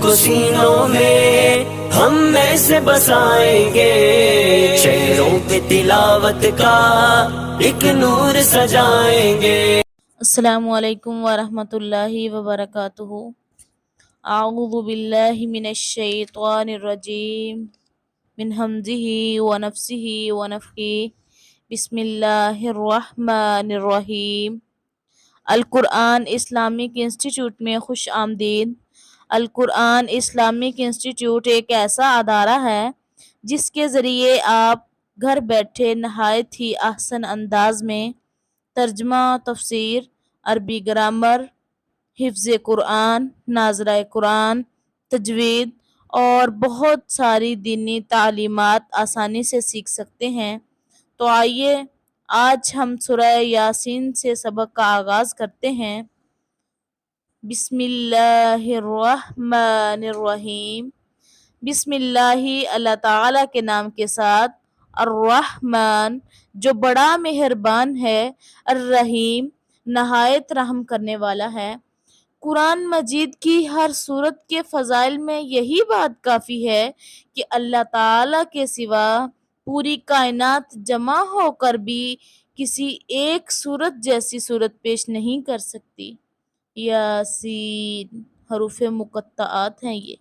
کو سینوں میں ہم میں سے بسائیں گے، چہروں پہ تلاوت کا ایک نور سجائیں گے۔ السلام علیکم ورحمۃ اللہ وبرکاتہ۔ اعوذ باللہ من الشیطان الرجیم، من ہمزہ ونفسہ ونفخہ، بسم اللہ الرحمن الرحیم۔ القرآن اسلامک انسٹیٹیوٹ میں خوش آمدید۔ القرآن اسلامک انسٹیٹیوٹ ایک ایسا ادارہ ہے جس کے ذریعے آپ گھر بیٹھے نہایت ہی احسن انداز میں ترجمہ، تفسیر، عربی گرامر، حفظ قرآن، ناظرہ قرآن، تجوید اور بہت ساری دینی تعلیمات آسانی سے سیکھ سکتے ہیں۔ تو آئیے آج ہم سورہ یاسین سے سبق کا آغاز کرتے ہیں۔ بسم اللہ الرحمن الرحیم۔ بسم اللہ، اللہ تعالیٰ کے نام کے ساتھ، الرحمن جو بڑا مہربان ہے، الرحیم نہایت رحم کرنے والا ہے۔ قرآن مجید کی ہر سورت کے فضائل میں یہی بات کافی ہے کہ اللہ تعالیٰ کے سوا پوری کائنات جمع ہو کر بھی کسی ایک سورت جیسی سورت پیش نہیں کر سکتی۔ یاسین حروف مقطعات ہیں، یہ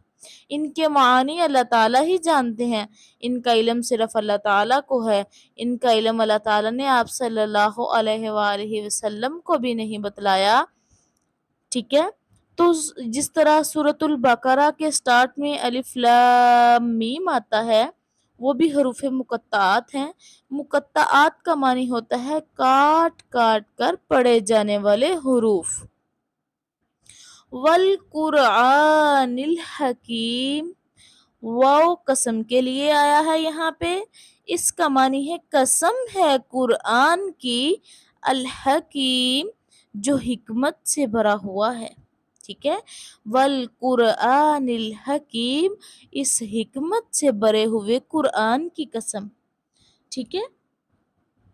ان کے معانی اللہ تعالیٰ ہی جانتے ہیں، ان کا علم صرف اللہ تعالیٰ کو ہے، ان کا علم اللہ تعالیٰ نے آپ صلی اللہ علیہ وآلہ وسلم کو بھی نہیں بتلایا۔ ٹھیک ہے، تو جس طرح سورۃ البقرہ کے سٹارٹ میں الف لام میم آتا ہے، وہ بھی حروف مقطعات ہیں۔ مقطعات کا معنی ہوتا ہے کاٹ کاٹ کر پڑھے جانے والے حروف۔ والقرآن الحکیم، واو قسم کے لیے آیا ہے یہاں پہ، اس کا معنی ہے قسم ہے قرآن کی، الحکیم جو حکمت سے بھرا ہوا ہے۔ ٹھیک ہے، والقرآن الحکیم اس حکمت سے بھرے ہوئے قرآن کی قسم۔ ٹھیک ہے،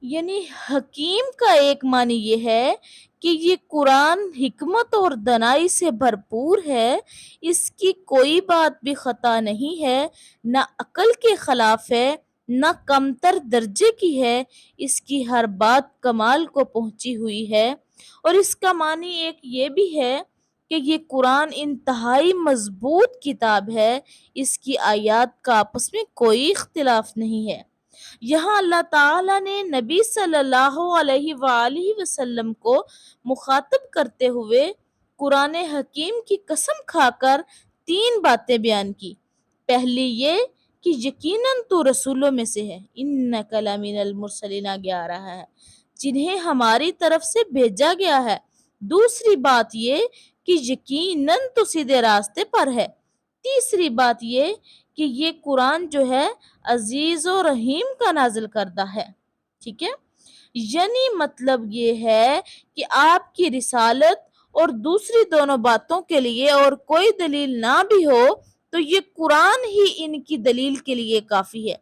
یعنی حکیم کا ایک معنی یہ ہے کہ یہ قرآن حکمت اور دانائی سے بھرپور ہے، اس کی کوئی بات بھی خطا نہیں ہے، نہ عقل کے خلاف ہے، نہ کمتر درجے کی ہے، اس کی ہر بات کمال کو پہنچی ہوئی ہے۔ اور اس کا معنی ایک یہ بھی ہے کہ یہ قرآن انتہائی مضبوط کتاب ہے، اس کی آیات کا آپس میں کوئی اختلاف نہیں ہے۔ یہاں اللہ تعالیٰ نے نبی صلی اللہ علیہ وآلہ وسلم کو مخاطب کرتے ہوئے قرآن حکیم کی قسم کھا کر تین باتیں بیان کی۔ پہلی یہ کہ یقیناً تو رسولوں میں سے ہے، انک لمن المرسلین آگے آ رہا ہے، جنہیں ہماری طرف سے بھیجا گیا ہے۔ دوسری بات یہ کہ یقیناً تو سیدھے راستے پر ہے۔ تیسری بات یہ کہ یہ قرآن جو ہے عزیز و رحیم کا نازل کردہ ہے۔ ٹھیک ہے، یعنی مطلب یہ ہے کہ آپ کی رسالت اور دوسری دونوں باتوں کے لیے اور کوئی دلیل نہ بھی ہو تو یہ قرآن ہی ان کی دلیل کے لیے کافی ہے۔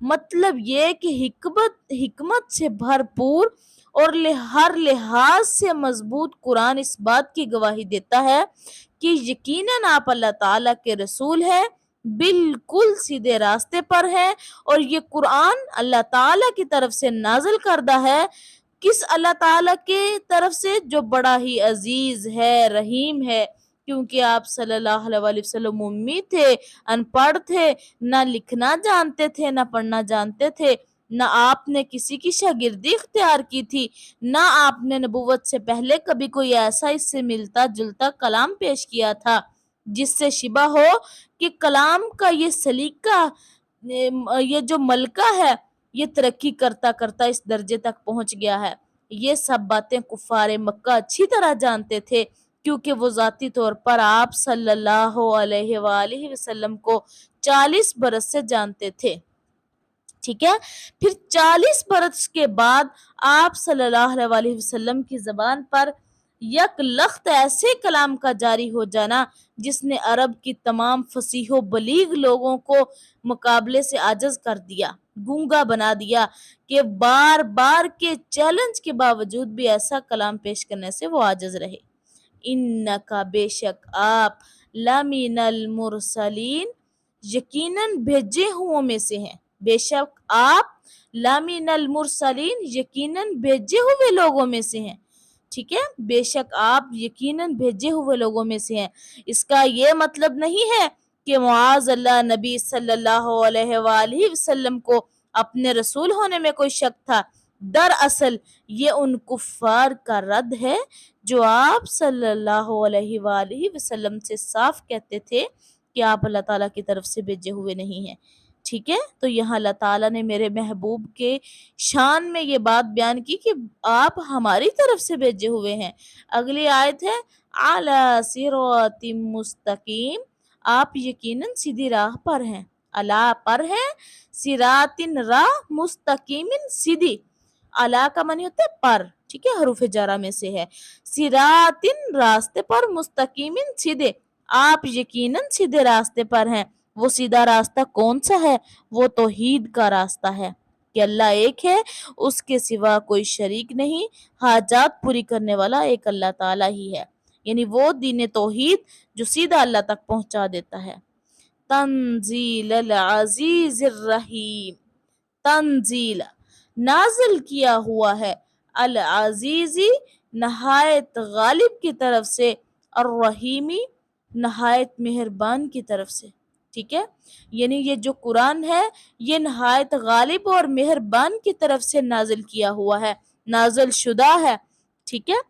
مطلب یہ کہ حکمت سے بھرپور اور ہر لحاظ سے مضبوط قرآن اس بات کی گواہی دیتا ہے کہ یقیناً آپ اللہ تعالیٰ کے رسول ہیں، بالکل سیدھے راستے پر ہے، اور یہ قرآن اللہ تعالیٰ کی طرف سے نازل کردہ ہے۔ کس اللہ تعالیٰ کے طرف سے؟ جو بڑا ہی عزیز ہے، رحیم ہے، کیونکہ آپ صلی اللہ علیہ وسلم امی تھے، ان پڑھ تھے، نہ لکھنا جانتے تھے، نہ پڑھنا جانتے تھے، نہ آپ نے کسی کی شاگردی اختیار کی تھی، نہ آپ نے نبوت سے پہلے کبھی کوئی ایسا اس سے ملتا جلتا کلام پیش کیا تھا جس سے شبہ ہو کہ کلام کا یہ سلیقہ، یہ جو ملکہ ہے، یہ ترقی کرتا کرتا اس درجے تک پہنچ گیا ہے۔ یہ سب باتیں کفار مکہ اچھی طرح جانتے تھے، کیونکہ وہ ذاتی طور پر آپ صلی اللہ علیہ وآلہ وسلم کو 40 برس سے جانتے تھے۔ ٹھیک ہے، پھر 40 برس کے بعد آپ صلی اللہ علیہ وآلہ وسلم کی زبان پر یک لخت ایسے کلام کا جاری ہو جانا جس نے عرب کی تمام فصیح و بلیغ لوگوں کو مقابلے سے عاجز کر دیا، گونگا بنا دیا، کہ بار بار کے چیلنج کے باوجود بھی ایسا کلام پیش کرنے سے وہ عاجز رہے۔ انکا بے شک آپ، لمن المرسلین یقیناً بھیجے ہوں میں سے ہیں، بے شک آپ لمن المرسلین یقیناً بھیجے ہوئے لوگوں میں سے ہیں، ٹھیک ہے، بے شک آپ یقیناً بھیجے ہوئے لوگوں میں سے ہیں۔ اس کا یہ مطلب نہیں ہے کہ معاذ اللہ نبی صلی اللہ علیہ وآلہ وسلم کو اپنے رسول ہونے میں کوئی شک تھا۔ دراصل یہ ان کفار کا رد ہے جو آپ صلی اللہ علیہ وآلہ وسلم سے صاف کہتے تھے کہ آپ اللہ تعالیٰ کی طرف سے بھیجے ہوئے نہیں ہیں، ٹھیک ہے۔ تو یہاں اللہ تعالیٰ نے میرے محبوب کے شان میں یہ بات بیان کی کہ آپ ہماری طرف سے بھیجے ہوئے ہیں۔ اگلی آیت ہے علی صراط مستقیم، آپ یقیناً سیدھی راہ پر ہیں، اللہ پر ہیں، صراط راہ، مستقیم سیدھی، اللہ کا معنی ہوتا ہے پر، ٹھیک ہے، حروف جرہ میں سے ہے، صراط راستے پر، مستقیم سیدھے، آپ یقیناً سیدھے راستے پر ہیں۔ وہ سیدھا راستہ کون سا ہے؟ وہ توحید کا راستہ ہے کہ اللہ ایک ہے، اس کے سوا کوئی شریک نہیں، حاجات پوری کرنے والا ایک اللہ تعالیٰ ہی ہے، یعنی وہ دین توحید جو سیدھا اللہ تک پہنچا دیتا ہے۔ تنزیل العزیز الرحیم، تنزیل نازل کیا ہوا ہے، العزیزی نہایت غالب کی طرف سے، الرحیمی نہایت مہربان کی طرف سے، ٹھیک ہے، یعنی یہ جو قرآن ہے یہ نہایت غالب اور مہربان کی طرف سے نازل کیا ہوا ہے، نازل شدہ ہے، ٹھیک ہے۔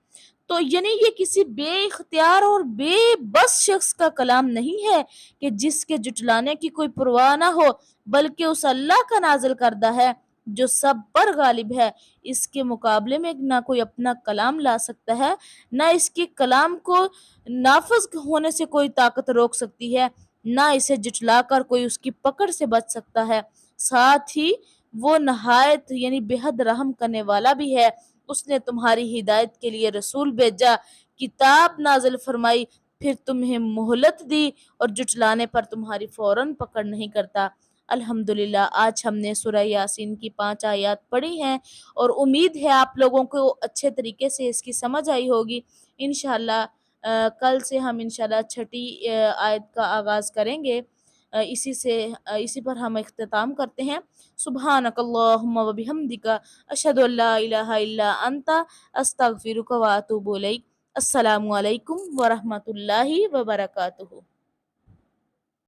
تو یعنی یہ کسی بے اختیار اور بے بس شخص کا کلام نہیں ہے کہ جس کے جٹلانے کی کوئی پرواہ نہ ہو، بلکہ اس اللہ کا نازل کردہ ہے جو سب پر غالب ہے۔ اس کے مقابلے میں نہ کوئی اپنا کلام لا سکتا ہے، نہ اس کے کلام کو نافذ ہونے سے کوئی طاقت روک سکتی ہے، نہ اسے جٹلا کر کوئی اس کی پکڑ سے بچ سکتا ہے۔ ساتھ ہی وہ نہایت یعنی بے حد رحم کرنے والا بھی ہے۔ اس نے تمہاری ہدایت کے لیے رسول بھیجا، کتاب نازل فرمائی، پھر تمہیں مہلت دی اور جٹلانے پر تمہاری فوراً پکڑ نہیں کرتا۔ الحمدللہ آج ہم نے سورہ یاسین کی 5 آیات پڑھی ہیں اور امید ہے آپ لوگوں کو اچھے طریقے سے اس کی سمجھ آئی ہوگی۔ انشاءاللہ کل سے ہم انشاءاللہ 6 آیت کا آغاز کریں گے، اسی پر ہم اختتام کرتے ہیں۔ سبحانک اللہم و بحمدک، اشہد ان لا الہ الا انت، استغفرک و اتوب الیک۔ السلام علیکم ورحمۃ اللہ وبرکاتہ۔